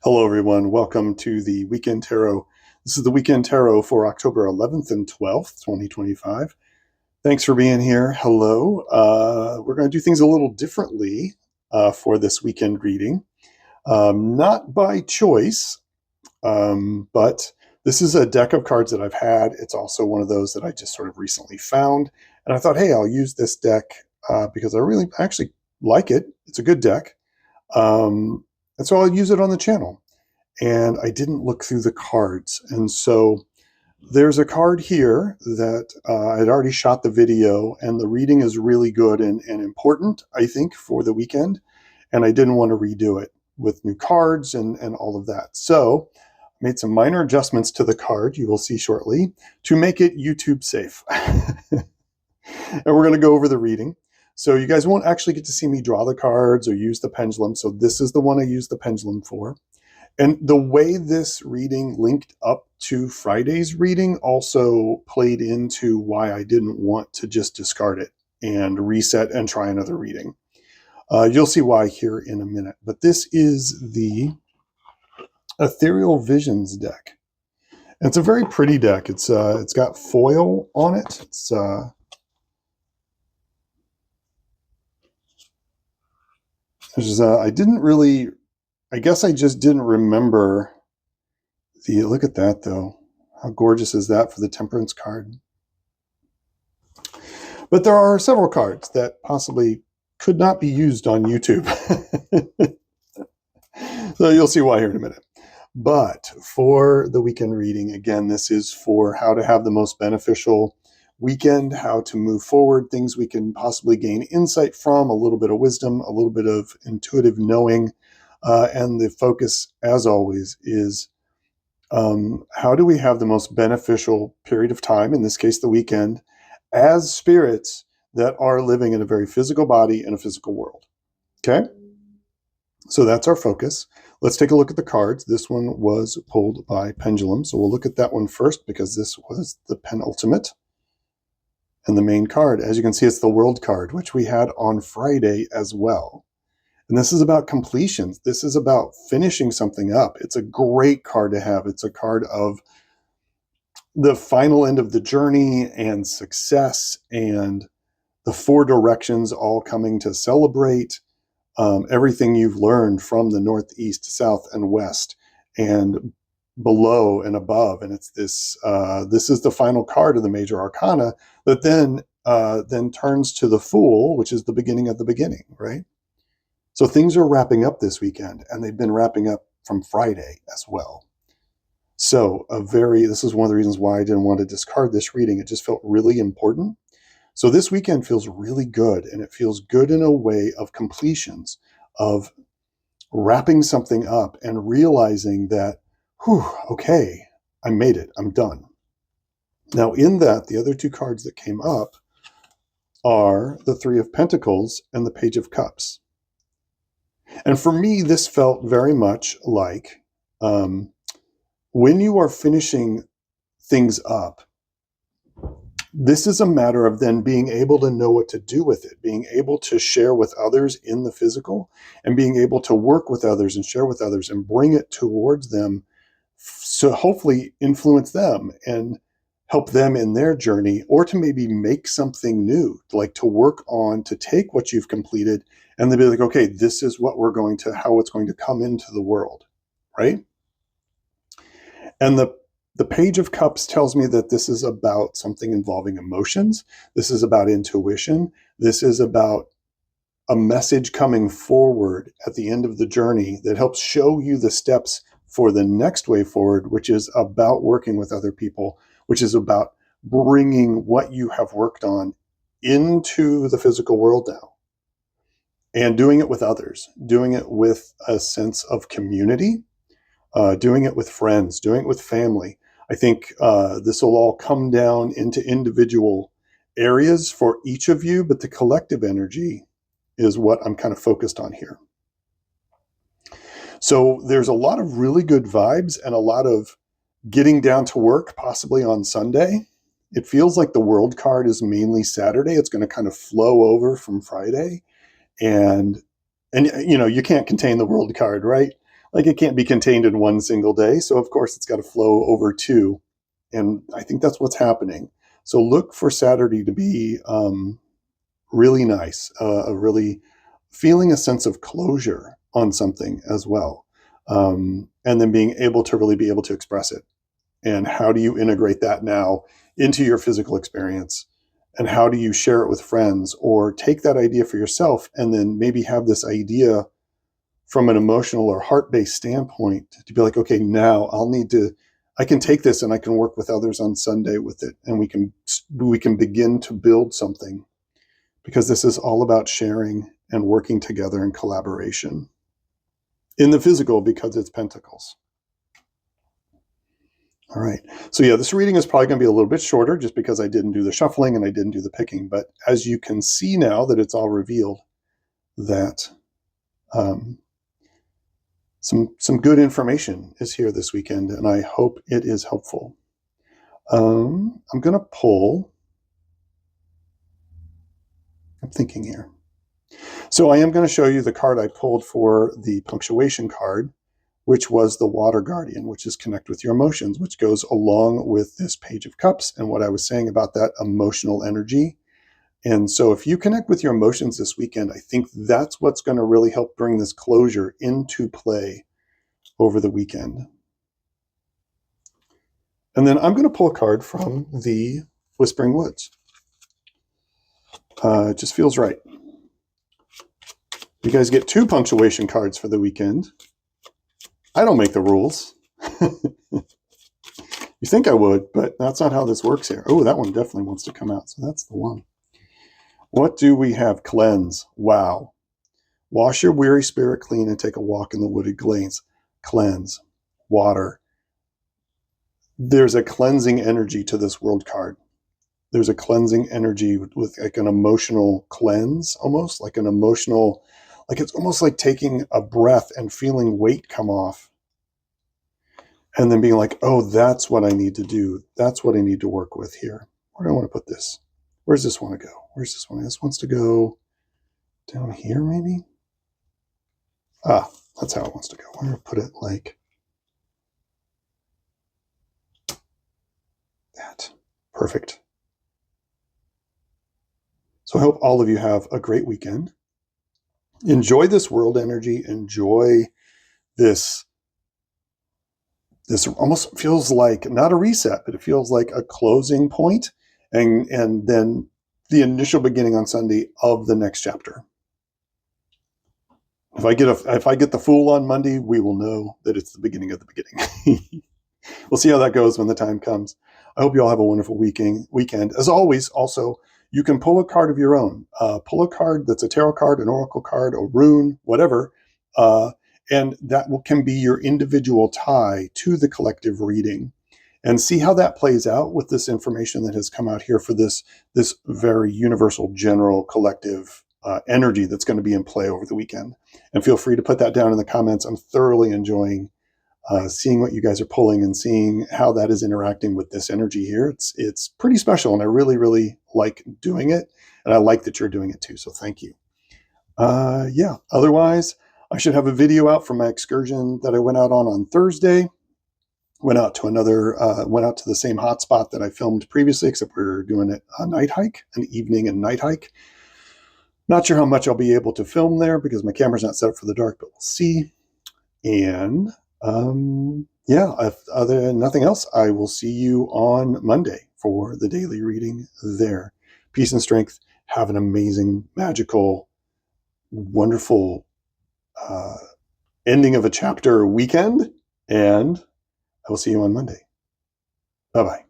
Hello, everyone. Welcome to the Weekend Tarot. This is the Weekend Tarot for October 11th and 12th, 2025. Thanks for being here. Hello. We're going to do things a little differently for this weekend reading. Not by choice, but this is a deck of cards that I've had. It's also one of those that I just sort of recently found. And I thought, hey, I'll use this deck because I really actually like it. It's a good deck. And so I'll use it on the channel. And I didn't look through the cards. And so there's a card here that I'd already shot the video, and the reading is really good and important, I think, for the weekend. And I didn't want to redo it with new cards and all of that. So I made some minor adjustments to the card, you will see shortly, to make it YouTube safe. And we're going to go over the reading. So you guys won't actually get to see me draw the cards or use the pendulum. So this is the one I use the pendulum for. And the way this reading linked up to Friday's reading also played into why I didn't want to just discard it and reset and try another reading. You'll see why here in a minute. But this is the Ethereal Visions deck. And it's a very pretty deck. It's got foil on it. I guess I just didn't remember look at that though. How gorgeous is that for the Temperance card? But there are several cards that possibly could not be used on YouTube. So you'll see why here in a minute. But for the weekend reading, again, this is for how to have the most beneficial weekend, how to move forward, things we can possibly gain insight from, a little bit of wisdom, a little bit of intuitive knowing. And the focus, as always, is how do we have the most beneficial period of time, in this case, the weekend, as spirits that are living in a very physical body in a physical world. Okay? So that's our focus. Let's take a look at the cards. This one was pulled by Pendulum. So we'll look at that one first because this was the penultimate and the main card. As you can see, it's the World card, which we had on Friday as well. And this is about completions. This is about finishing something up. It's a great card to have. It's a card of the final end of the journey and success and the four directions all coming to celebrate everything you've learned from the northeast, south, and west, and below and above. And it's this is the final card of the major arcana that then turns to the Fool, which is the beginning of the beginning, right? So things are wrapping up this weekend, and they've been wrapping up from Friday as well. So this is one of the reasons why I didn't want to discard this reading. It just felt really important. So this weekend feels really good, and it feels good in a way of completions, of wrapping something up and realizing that, okay, I made it, I'm done. Now in that, the other two cards that came up are the Three of Pentacles and the Page of Cups. And for me, this felt very much like when you are finishing things up, this is a matter of then being able to know what to do with it, being able to share with others in the physical, and being able to work with others and share with others and bring it towards them to hopefully influence them and help them in their journey, or to maybe make something new, like to work on, to take what you've completed and then be like, okay, this is what how it's going to come into the world, right? And the Page of Cups tells me that this is about something involving emotions. This is about intuition. This is about a message coming forward at the end of the journey that helps show you the steps for the next way forward, which is about working with other people, which is about bringing what you have worked on into the physical world now and doing it with others, doing it with a sense of community, doing it with friends, doing it with family. I think this will all come down into individual areas for each of you, but the collective energy is what I'm kind of focused on here. So there's a lot of really good vibes and a lot of getting down to work, possibly on Sunday. It feels like the World card is mainly Saturday. It's going to kind of flow over from Friday. And you know, you can't contain the World card, right? like it can't be contained in one single day. So of course it's got to flow over two. And I think that's what's happening. So look for Saturday to be really nice, really feeling a sense of closure on something as well. And then being able to really be able to express it. And how do you integrate that now into your physical experience? And how do you share it with friends, or take that idea for yourself and then maybe have this idea from an emotional or heart-based standpoint to be like, okay, now I can take this and I can work with others on Sunday with it, and we can begin to build something, because this is all about sharing and working together in collaboration in the physical, because it's Pentacles. All right. So yeah, this reading is probably going to be a little bit shorter just because I didn't do the shuffling and I didn't do the picking. But as you can see now that it's all revealed, that some good information is here this weekend, and I hope it is helpful. I'm going to pull. I'm thinking here. So I am going to show you the card I pulled for the punctuation card, which was the Water Guardian, which is connect with your emotions, which goes along with this Page of Cups and what I was saying about that emotional energy. And so if you connect with your emotions this weekend, I think that's what's going to really help bring this closure into play over the weekend. And then I'm going to pull a card from the Whispering Woods. It just feels right. You guys get 2 punctuation cards for the weekend. I don't make the rules. You think I would, but that's not how this works here. Oh, that one definitely wants to come out, so that's the one. What do we have? Cleanse. Wow. Wash your weary spirit clean and take a walk in the wooded glades. Cleanse. Water. There's a cleansing energy to this world card. There's a cleansing energy with like an emotional cleanse, almost like an emotional, like it's almost like taking a breath and feeling weight come off. And then being like, oh, that's what I need to do. That's what I need to work with here. Where do I want to put this? Where's this want to go? Where's this one? This wants to go down here, maybe? Ah, that's how it wants to go. I'm going to put it like that. Perfect. So I hope all of you have a great weekend. Enjoy this world energy. Enjoy this. This almost feels like not a reset, but it feels like a closing point, and then the initial beginning on Sunday of the next chapter. If I get the Fool on Monday, we will know that it's the beginning of the beginning. We'll see how that goes when the time comes. I hope you all have a wonderful weekend. As always, also, you can pull a card of your own. Pull a card that's a tarot card, an oracle card, a rune, whatever. And that can be your individual tie to the collective reading, and see how that plays out with this information that has come out here for this very universal, general, collective energy that's going to be in play over the weekend. And feel free to put that down in the comments. I'm thoroughly enjoying seeing what you guys are pulling and seeing how that is interacting with this energy here. It's pretty special, and I really, really like doing it. And I like that you're doing it too. So thank you. Yeah, otherwise, I should have a video out from my excursion that I went out on Thursday. Went out to the same hotspot that I filmed previously, except we're doing it a night hike, an evening and night hike. Not sure how much I'll be able to film there because my camera's not set up for the dark, but we'll see. And yeah, if other than nothing else, I will see you on Monday for the daily reading there. Peace and strength. Have an amazing, magical, wonderful ending of a chapter weekend, and I will see you on Monday. Bye-bye.